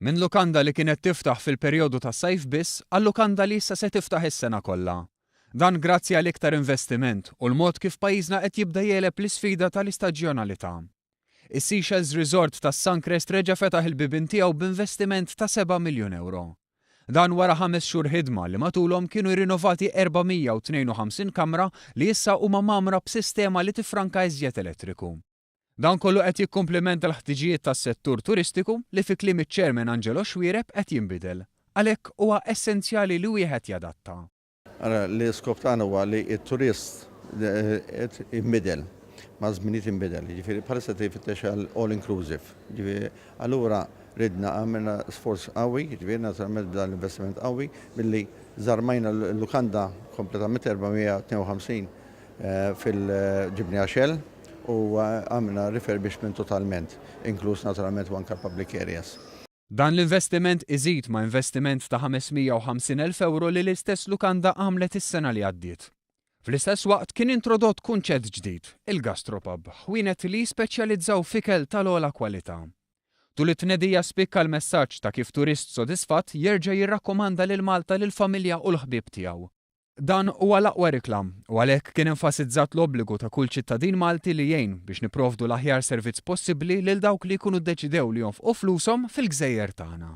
Minn lukanda li kienet tiftaħ fil-perjodu tas-sajf biss għal lukanda li issa se tiftaħ is-sena kollha. Dan grazzi għal iktar investiment u l-mod kif pajjiżna qed jibda jeleb l-isfida tal-istaġjonalità. Is-Seychelles Resort tas-Suncrest reġa' fetaħ il-bibien tiegħu b'investiment ta' 7 miljun euro. Dan wara 5 xhur ħidma li matulhom kienu jirrinnovati 452 kamra li issa huma magħmra b'sistema li tifranka iżjed elettriku. Dan kollu qed jikkumplimenta l-ħtiġijiet tas-settur turistiku li fi kliem iċ-Chairman Angelo Xwiereb qed jinbidel. Għalhekk huwa essenzjali li wieħed jadatta. Ara li skop tagħna huwa li t-turist qed jinbidel, ma' żminijiet inbidel, jiġifieri bħalissa tifittex għal all inclusive. Jiġifieri allura ridna għamilna sforz qawwi, jiġifieri naturalment bda l-investiment qawwi billi żarmajna l-lukanda kompletament 452 fil-ġibni Shell u għamilna refurbishment totalment, inkluż naturalment anke public areas. Dan l-investiment iżid ma' investiment ta' 550,000 euro li l-istess lukanda għamlet is-sena li għaddiet. Fl-istess waqt kien introdott kunċett ġdid, il-gastropub, ħwienet li speċjalizzaw f'ikel tal-ogħla kwalità. Tul it-tnedija spikka l-messaġġ ta' kif turist sodisfatt jerġa' jirrakkomanda lil Malta lil familja u l-ħbieb tiegħu. Dan huwa l-aqwa riklam u għalhekk kien enfasizzat l-obbligu ta' kull ċittadin Malti li jgħin biex nipprovdu l-aħjar servizz possibbli lil dawk li jkunu ddeċidew li jonfqu flushom fil-gżejjer tagħna.